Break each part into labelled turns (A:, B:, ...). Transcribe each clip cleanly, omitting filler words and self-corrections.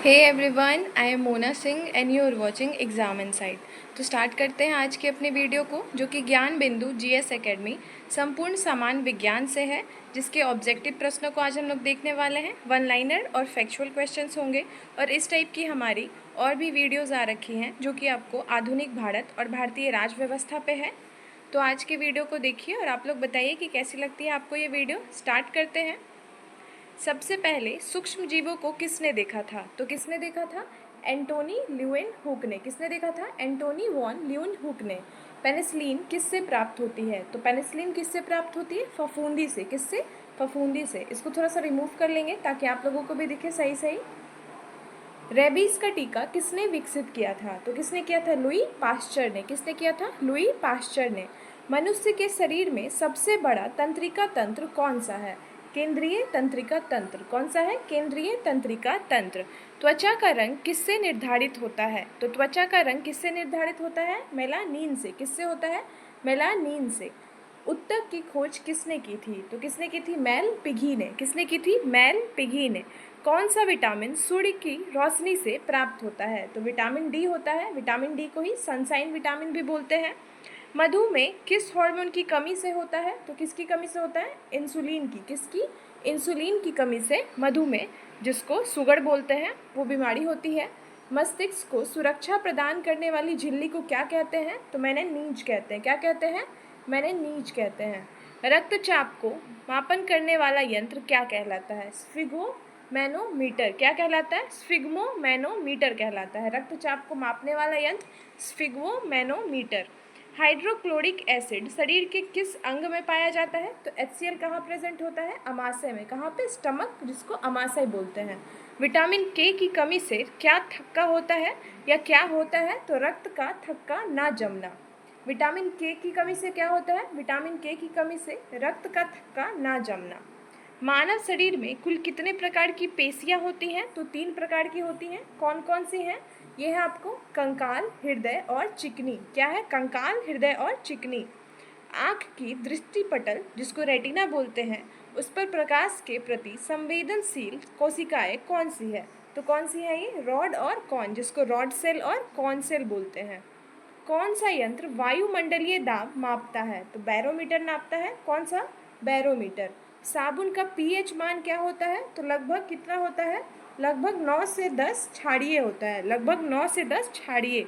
A: Hey everyone, I am Mona Singh and you are watching exam insight. तो start करते हैं आज के अपने वीडियो को, जो कि ज्ञान बिंदु जीएस एकेडमी संपूर्ण सामान्य विज्ञान से है, जिसके ऑब्जेक्टिव प्रश्नों को आज हम लोग देखने वाले हैं। वन लाइनर और फैक्चुअल क्वेश्चंस होंगे और इस टाइप की हमारी और भी वीडियोज़ आ रखी हैं जो कि आपको आधुनिक भारत और भारतीय राज व्यवस्था पे है। तो आज के वीडियो को देखिए और आप लोग बताइए कि कैसी लगती है आपको ये वीडियो। स्टार्ट करते हैं। सबसे पहले सूक्ष्म जीवों को किसने देखा था? तो किसने देखा था? एंटोनी ल्यूएन हुक ने। किसने देखा था? एंटोनी वॉन ल्यूएन हुक ने। पेनिसिलिन किससे प्राप्त होती है? तो पेनिसिलिन किससे प्राप्त होती है? फफूंदी से। किससे? फफूंदी से। इसको थोड़ा सा रिमूव कर लेंगे ताकि आप लोगों को भी दिखे सही सही। रेबीज का टीका किसने विकसित किया था? तो किसने किया था? लुई पास्चर ने। किसने किया था? लुई पास्चर ने। मनुष्य के शरीर में सबसे बड़ा तंत्रिका तंत्र कौन सा है? केंद्रीय तंत्रिका तंत्र। कौन सा है? केंद्रीय तंत्रिका तंत्र। त्वचा का रंग किससे निर्धारित होता है? तो त्वचा का रंग किससे निर्धारित होता है? मेलानिन से। किससे होता है? मेलानिन से। उत्तक की खोज किसने की थी? तो किसने की थी? मेल पिघी ने। किसने की थी? मेल पिघी ने। कौन सा विटामिन सूर्य की रोशनी से प्राप्त होता है? तो विटामिन डी होता है। विटामिन डी को ही सनशाइन विटामिन भी बोलते हैं। मधुमेह किस हार्मोन की कमी से होता है? तो किसकी कमी से होता है? इंसुलिन की। किसकी? इंसुलिन की कमी से मधुमेह, जिसको शुगर बोलते हैं, वो बीमारी होती है। मस्तिष्क को सुरक्षा प्रदान करने वाली झिल्ली को क्या कहते हैं? तो मैंने नीज कहते हैं। क्या कहते हैं? मैंने नीज कहते हैं। रक्तचाप को मापन करने वाला यंत्र क्या कहलाता है? स्फिग्मोमैनोमीटर। क्या कहलाता है? स्फिग्मोमैनोमीटर कहलाता है। रक्तचाप को मापने वाला यंत्र स्फिग्मोमैनोमीटर। हाइड्रोक्लोरिक एसिड शरीर के किस अंग में पाया जाता है? तो HCl कहाँ प्रेजेंट होता है? अमाशय में। कहाँ पे? स्टमक, जिसको अमाशय बोलते हैं। विटामिन के की कमी से क्या थक्का होता है या क्या होता है? तो रक्त का थक्का ना जमना। विटामिन के की कमी से क्या होता है? विटामिन के की कमी से रक्त का थक्का ना जमना। मानव शरीर में कुल कितने प्रकार की पेशियां होती हैं? तो 3 प्रकार की होती हैं। कौन कौन सी हैं? ये है आपको कंकाल, हृदय और चिकनी। क्या है? कंकाल, हृदय और चिकनी। आँख की दृष्टिपटल, जिसको रेटिना बोलते हैं, उस पर प्रकाश के प्रति संवेदनशील कोशिकाएं कौन सी है? तो कौन सी है ये? रॉड और कॉन, जिसको रॉड सेल और कॉन सेल बोलते हैं। कौन सा यंत्र वायुमंडलीय दाब मापता है? तो बैरोमीटर नापता है। कौन सा? बैरोमीटर। साबुन का पीएच मान क्या होता है? तो लगभग कितना होता है? लगभग 9 से 10 क्षारीय होता है। लगभग 9 से 10 क्षारीय।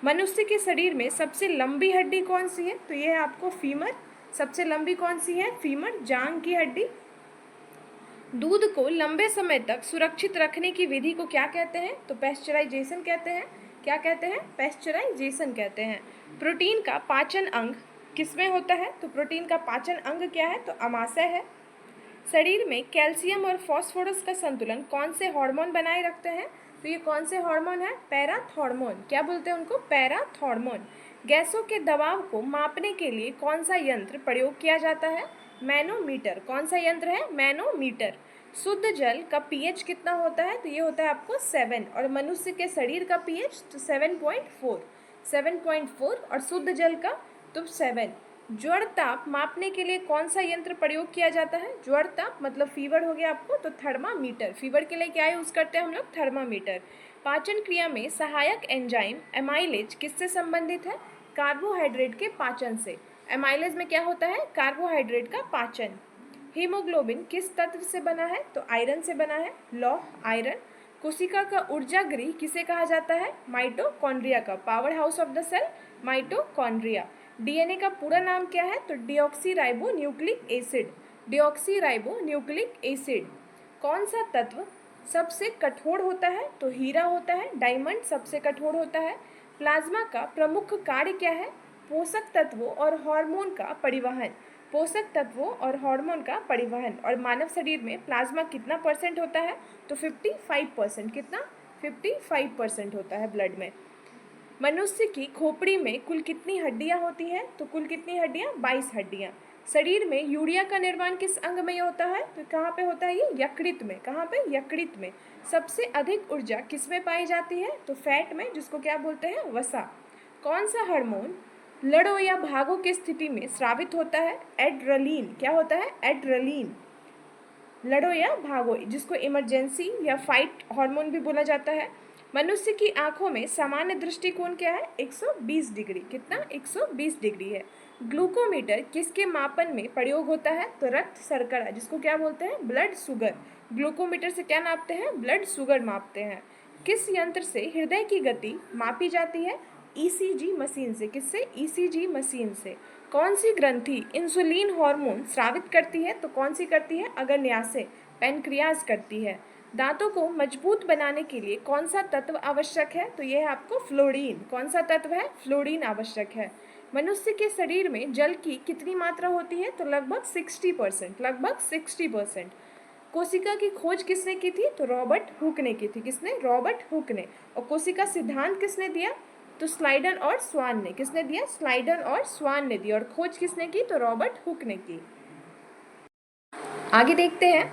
A: मनुष्य के शरीर में सबसे लंबी हड्डी कौन सी है? तो ये है आपको फीमर। सबसे लंबी कौन सी है? फीमर, जांग की हड्डी। दूध को लंबे समय तक सुरक्षित रखने की विधि को क्या कहते हैं? तो पेस्चराइजेशन कहते हैं। क्या कहते हैं? पेस्चराइजेशन कहते हैं। प्रोटीन का पाचन अंग किसमें होता है? तो प्रोटीन का पाचन अंग क्या है? तो अमाशय है। शरीर में कैल्शियम और फास्फोरस का संतुलन कौन से हार्मोन बनाए रखते हैं? तो ये कौन से हार्मोन है? पैराथॉर्मोन। क्या बोलते हैं उनको? पैराथॉर्मोन। गैसों के दबाव को मापने के लिए कौन सा यंत्र प्रयोग किया जाता है? मैनोमीटर। कौन सा यंत्र है? मैनोमीटर। शुद्ध जल का पीएच कितना होता है? तो ये होता है आपको 7। और मनुष्य के शरीर का पीएच तो 7.4। 7.4 और शुद्ध जल का तो 7। ज्वर ताप मापने के लिए कौन सा यंत्र प्रयोग किया जाता है? ज्वर ताप मतलब फीवर हो गया आपको, तो थर्मामीटर। फीवर के लिए क्या यूज़ करते हैं हम लोग? थर्मामीटर। पाचन क्रिया में सहायक एंजाइम एमाइलेज किससे संबंधित है? कार्बोहाइड्रेट के पाचन से। एमाइलेज में क्या होता है? कार्बोहाइड्रेट का पाचन। हीमोग्लोबिन किस तत्व से बना है? तो आयरन से बना है। लौह, आयरन। कोशिका का ऊर्जा गृह किसे कहा जाता है? माइटोकॉन्ड्रिया का। Power house of the cell, mitochondria. DNA का पूरा नाम क्या है? तो deoxyribo nucleic acid. Deoxyribo nucleic acid. कौन सा तत्व सबसे कठोर होता है? तो हीरा होता है। डायमंड सबसे कठोर होता है। प्लाज्मा का प्रमुख कार्य क्या है? पोषक तत्वों और हार्मोन का परिवहन। पोषक तत्वों और हार्मोन का परिवहन। और मानव शरीर में प्लाज्मा कितना परसेंट होता है? तो 55%। कितना? 55% होता है ब्लड में। मनुष्य की खोपड़ी में कुल कितनी हड्डियां होती हैं? तो कुल कितनी हड्डियां? 22 हड्डियां। शरीर में यूरिया का निर्माण किस अंग में होता है? तो कहाँ पे होता है ये? यकृत में। कहाँ पे? यकृत में। सबसे अधिक ऊर्जा किसमें पाई जाती है? तो फैट में, जिसको क्या बोलते हैं? वसा। कौन सा हार्मोन लड़ो या भागो की स्थिति में स्रावित होता है? एड्रेनलिन। क्या होता है? एड्रेनलिन। लड़ो या भागो, जिसको इमरजेंसी या फाइट हार्मोन भी बोला जाता है। मनुष्य की आंखों में सामान्य दृष्टिकोण क्या है? 120 डिग्री। कितना? 120 डिग्री है। ग्लूकोमीटर किसके मापन में प्रयोग होता है? तो रक्त शर्करा, जिसको क्या बोलते हैं? Blood sugar. ग्लूकोमीटर से क्या नापते हैं? ब्लड शुगर मापते हैं। किस यंत्र से हृदय की गति मापी जाती है? ईसीजी मशीन से। किससे? ईसीजी मशीन से। कौन सी ग्रंथि इंसुलिन हार्मोन स्रावित करती है? तो कौन सी करती है? अग्न्याशय, पैनक्रियाज करती है। दांतों को मजबूत बनाने के लिए कौन सा तत्व आवश्यक है? तो यह है आपको फ्लोरीन। कौन सा तत्व है? फ्लोरीन आवश्यक है। मनुष्य के शरीर में जल की कितनी मात्रा होती है? तो लगभग 60%। लगभग 60%। कोशिका की खोज किसने की थी? तो रॉबर्ट हुक ने की थी। किसने? रॉबर्ट हुक ने। और कोशिका सिद्धांत किसने दिया? तो स्लाइडन और स्वान ने। किसने दिया? स्लाइडन और स्वान ने दिया। और खोज किसने की? तो रॉबर्ट हुक ने की। आगे देखते हैं,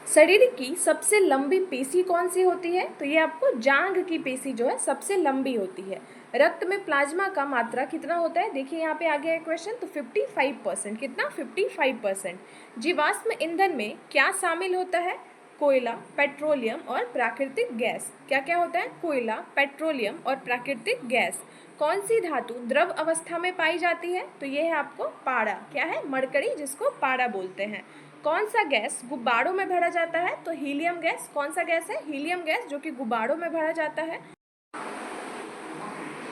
A: शरीर की सबसे लंबी पेशी कौन सी होती है? तो ये आपको जांघ की पेशी जो है सबसे लंबी होती है। रक्त में प्लाज्मा का मात्रा कितना होता है? देखिए यहाँ पे आ गया है क्वेश्चन, तो 55%। कितना? 55%। जीवाश्म ईंधन में क्या शामिल होता है? कोयला, पेट्रोलियम और प्राकृतिक गैस। क्या क्या होता है? कोयला, पेट्रोलियम और प्राकृतिक गैस। कौन सी धातु द्रव अवस्था में पाई जाती है? तो ये है आपको पारा। क्या है? मरकरी, जिसको पारा बोलते हैं। कौन सा गैस गुब्बारों में भरा जाता है? तो हीलियम गैस। कौन सा गैस है? हीलियम गैस, जो कि गुब्बारों में भरा जाता है।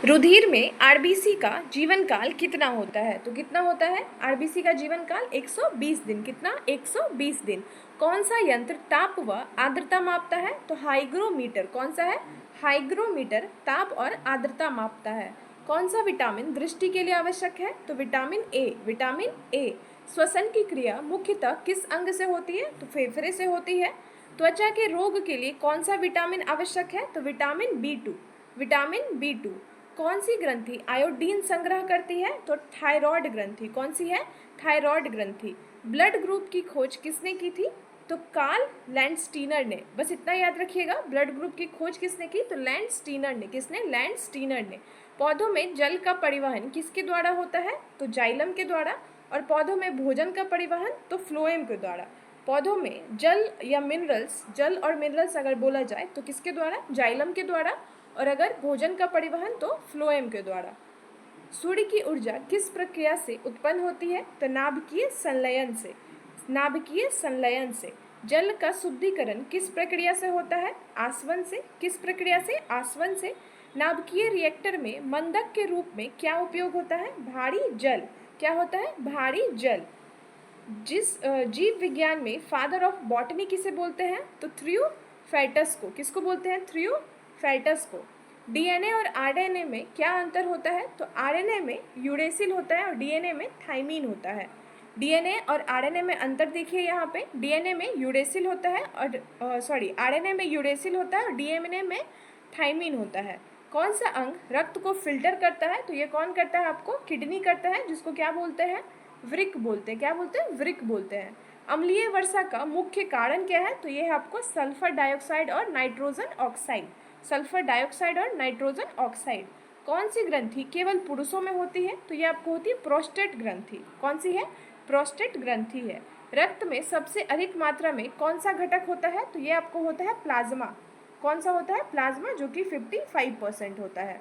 A: रुधिर में आरबीसी का जीवन काल कितना होता है? तो कितना होता है आरबीसी का जीवन काल? 120 दिन। कितना? 120 दिन। कौन सा यंत्र ताप व आर्द्रता मापता है? तो हाइग्रोमीटर। कौन सा है? हाइग्रोमीटर ताप और आर्द्रता मापता है। कौन सा विटामिन दृष्टि के लिए आवश्यक है? तो विटामिन ए। Vitamin A. श्वसन की क्रिया मुख्यतः किस अंग से होती है? तो फेफड़े से होती है। त्वचा के रोग के लिए कौन सा विटामिन आवश्यक है? तो विटामिन B2। Vitamin B2। कौन सी ग्रंथि आयोडीन संग्रह करती है? तो थायराइड ग्रंथि। कौन सी है? थायराइड ग्रंथि। ब्लड ग्रुप की खोज किसने की थी? तो कार्ल लैंडस्टीनर ने। बस इतना याद रखिएगा, ब्लड ग्रुप की खोज किसने की? तो लैंडस्टीनर ने। किसने? लैंडस्टीनर ने। पौधों में जल का परिवहन किसके द्वारा होता है? तो जाइलम के द्वारा। और पौधों में भोजन का परिवहन? तो फ्लोएम के द्वारा। पौधों में जल या मिनरल्स, जल और मिनरल्स अगर बोला जाए तो किसके द्वारा? जाइलम के द्वारा। और अगर भोजन का परिवहन तो फ्लोएम के द्वारा। सूर्य की ऊर्जा किस प्रक्रिया से उत्पन्न होती है? तो नाभिकीय संलयन से। नाभिकीय संलयन से। जल का शुद्धिकरण किस प्रक्रिया से होता है? आसवन से। किस प्रक्रिया से? आसवन से। नाभिकीय रिएक्टर में मंदक के रूप में क्या उपयोग होता है? भारी जल। क्या होता है? भारी जल। जिस जीव विज्ञान में फादर ऑफ बॉटनी किसे बोलते हैं? तो थ्रियोफैटस को। किसको बोलते हैं? थ्रियोफैटस को। डीएनए और आरएनए में क्या अंतर होता है? तो आरएनए में यूरेसिल होता है और डीएनए में थाइमीन होता है। डीएनए और आरएनए में अंतर देखिए यहाँ पे, डीएनए में यूरेसिल होता है और आरएनए में यूरेसिल होता है और डीएनए में थाइमीन होता है। कौन सा अंग रक्त को फिल्टर करता है? तो ये कौन करता है आपको? किडनी करता है, जिसको क्या बोलते हैं? वृक्क बोलते हैं। क्या बोलते हैं? वृक्क बोलते हैं। अम्लीय वर्षा का मुख्य कारण क्या है? तो ये है आपको सल्फर डाइऑक्साइड और नाइट्रोजन ऑक्साइड। सल्फर डाइऑक्साइड और नाइट्रोजन ऑक्साइड। कौन सी ग्रंथि केवल पुरुषों में होती है? तो ये आपको होती है प्रोस्टेट ग्रंथि। कौन सी है? प्रोस्टेट ग्रंथि है। रक्त में सबसे अधिक मात्रा में कौन सा घटक होता है? तो ये आपको होता है प्लाज्मा। कौन सा होता है? प्लाज्मा, जो कि 55% होता है।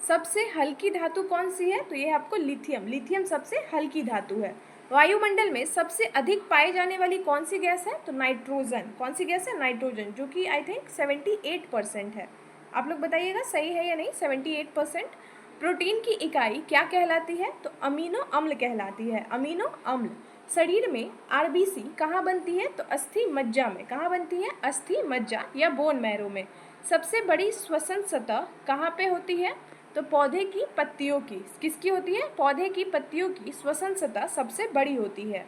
A: सबसे हल्की धातु कौन सी है? तो ये है आपको लिथियम। लिथियम सबसे हल्की धातु है। वायुमंडल में सबसे अधिक पाई जाने वाली कौन सी गैस है? तो नाइट्रोजन। कौन सी गैस है? नाइट्रोजन, जो कि आई थिंक 78% है। आप लोग बताइएगा सही है या नहीं? 78%। प्रोटीन की इकाई क्या कहलाती है? तो अमीनो अम्ल कहलाती है। अमीनो अम्ल। शरीर में आरबीसी कहाँ बनती है? तो अस्थि मज्जा में। कहाँ बनती है? अस्थि मज्जा या बोन मैरो में। सबसे बड़ी श्वसन सतह कहाँ पे होती है? तो पौधे की पत्तियों की। किसकी होती है? पौधे की पत्तियों की श्वसन सतह सबसे बड़ी होती है।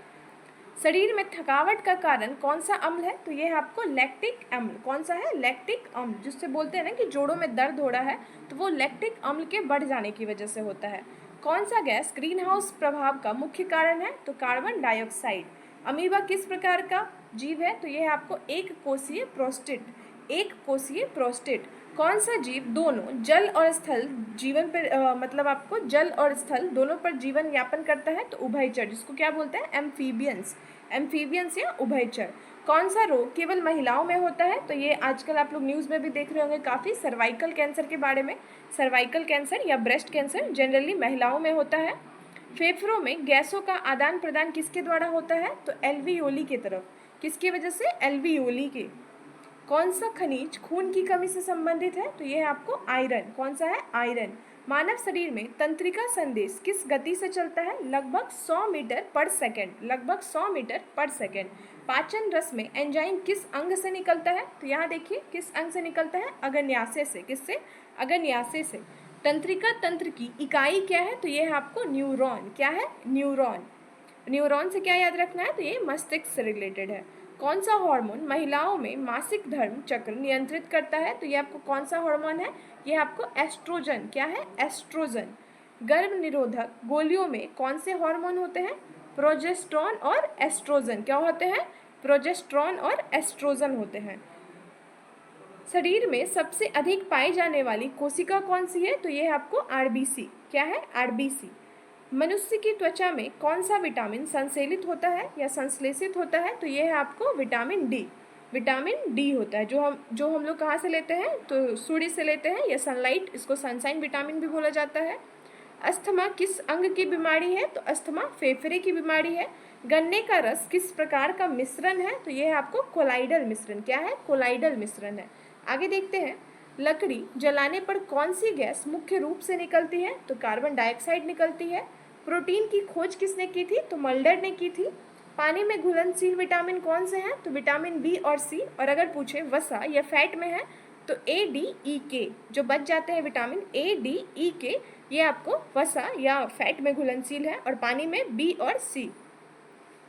A: शरीर में थकावट का कारण कौन सा अम्ल है? तो ये है आपको लैक्टिक अम्ल। कौन सा है? लैक्टिक अम्ल, जिससे बोलते हैं ना कि जोड़ों में दर्द हो रहा है, तो वो लैक्टिक अम्ल के बढ़ जाने की वजह से होता है। कौन सा गैस ग्रीन हाउस प्रभाव का मुख्य कारण है? तो कार्बन डाइऑक्साइड। अमीबा किस प्रकार का जीव है? तो ये है आपको एक कोषीय प्रोस्टिस्ट। एक कोषीय प्रोस्टेट। कौन सा जीव दोनों जल और स्थल जीवन पर मतलब आपको जल और स्थल दोनों पर जीवन यापन करता है? तो उभयचर, जिसको क्या बोलते हैं? एम्फीबियंस। एम्फीबियंस या उभयचर। कौन सा रोग केवल महिलाओं में होता है? तो ये आजकल आप लोग न्यूज़ में भी देख रहे होंगे काफ़ी, सर्वाइकल कैंसर के बारे में। सर्वाइकल कैंसर या ब्रेस्ट कैंसर जनरली महिलाओं में होता है। फेफड़ों में गैसों का आदान प्रदान किसके द्वारा होता है? तो एल्वियोली की तरफ। किसकी वजह से? एल्वियोली के। कौन सा खनिज खून की कमी से संबंधित है? तो यह है आपको आयरन। कौन सा है? आयरन। मानव शरीर में तंत्रिका संदेश किस गति से चलता है? लगभग 100 मीटर पर सेकंड। लगभग 100 मीटर पर सेकंड। पाचन रस में एंजाइम किस अंग से निकलता है? तो यहाँ देखिए किस अंग से निकलता है? अग्न्याशय से। किससे? अग्न्याशय से। तंत्रिका तंत्र की इकाई क्या है? तो यह है आपको न्यूरॉन। क्या है? न्यूरॉन। न्यूरॉन से क्या याद रखना है? तो ये मस्तिष्क से रिलेटेड है। कौन सा हार्मोन महिलाओं में मासिक धर्म चक्र नियंत्रित करता है? तो ये आपको कौन सा हार्मोन है? ये आपको एस्ट्रोजन। क्या है? एस्ट्रोजन। गर्भ निरोधक गोलियों में कौन से हार्मोन होते हैं? प्रोजेस्टेरॉन और एस्ट्रोजन। क्या होते हैं? प्रोजेस्टेरॉन और एस्ट्रोजन होते हैं। शरीर में सबसे अधिक पाई जाने वाली कोशिका कौन सी है? तो ये है आपको आरबीसी। क्या है? आरबीसी। मनुष्य की त्वचा में कौन सा विटामिन संश्लेषित होता है या संश्लेषित होता है? तो ये है आपको विटामिन डी। विटामिन डी होता है जो हम लोग कहाँ से लेते हैं? तो सूर्य से लेते हैं या सनलाइट, इसको सनशाइन विटामिन भी बोला जाता है। अस्थमा किस अंग की बीमारी है? तो अस्थमा फेफड़े की बीमारी है। गन्ने का रस किस प्रकार का मिश्रण है? तो ये है आपको कोलाइडल मिश्रण। क्या है? कोलाइडल मिश्रण है। आगे देखते हैं, लकड़ी जलाने पर कौन सी गैस मुख्य रूप से निकलती है? तो कार्बन डाइऑक्साइड निकलती है। प्रोटीन की खोज किसने की थी? तो मल्डर ने की थी। पानी में घुलनशील विटामिन कौन से हैं? तो विटामिन बी और सी। और अगर पूछे वसा या फैट में है तो ए डी ई के, जो बच जाते हैं विटामिन ए डी ई के, ये आपको वसा या फैट में घुलनशील है, और पानी में बी और सी।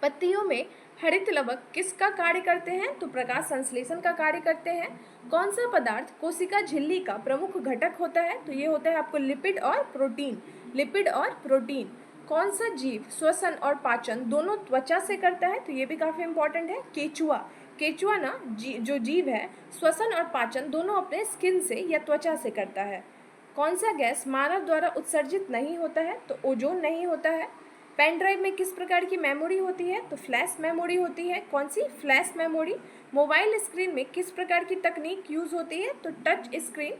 A: पत्तियों में हरित लवक किसका कार्य करते हैं? तो प्रकाश संश्लेषण का कार्य करते हैं। कौन सा पदार्थ कोशिका झिल्ली का प्रमुख घटक होता है? तो ये होता है आपको लिपिड और प्रोटीन। लिपिड और प्रोटीन। कौन सा जीव श्वसन और पाचन दोनों त्वचा से करता है? तो ये भी काफ़ी इंपॉर्टेंट है। केचुआ। केचुआ ना जो जीव है श्वसन और पाचन दोनों अपने स्किन से या त्वचा से करता है। कौन सा गैस मानव द्वारा उत्सर्जित नहीं होता है? तो ओजोन नहीं होता है। पेन ड्राइव में किस प्रकार की मेमोरी होती है? तो फ्लैश मेमोरी होती है। कौन सी? Flash memory. मोबाइल स्क्रीन में किस प्रकार की तकनीक यूज़ होती है? तो touch screen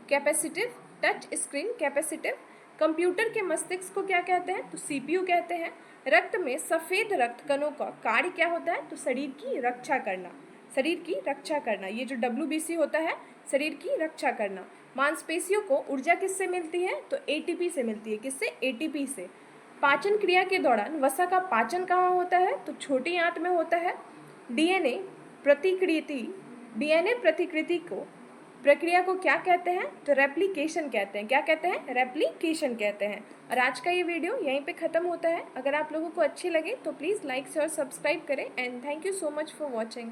A: capacitive. Touch screen capacitive. Computer के मस्तिष्क को क्या कहते हैं? तो सीपीयू कहते हैं। रक्त में सफ़ेद रक्त कणों का कार्य क्या होता है? तो शरीर की रक्षा करना। शरीर की रक्षा करना। ये जो WBC होता है, शरीर की रक्षा करना। मांसपेशियों को ऊर्जा किससे मिलती है? तो ATP से मिलती है। किससे? ATP से। पाचन क्रिया के दौरान वसा का पाचन कहाँ होता है? तो छोटी आंत में होता है। डीएनए प्रतिकृति को प्रक्रिया को क्या कहते हैं? तो रेप्लिकेशन कहते हैं। क्या कहते हैं? रेप्लिकेशन कहते हैं। और आज का ये वीडियो यहीं पे ख़त्म होता है। अगर आप लोगों को अच्छी लगे तो प्लीज़ लाइक शेयर सब्सक्राइब करें, and thank you so much for watching.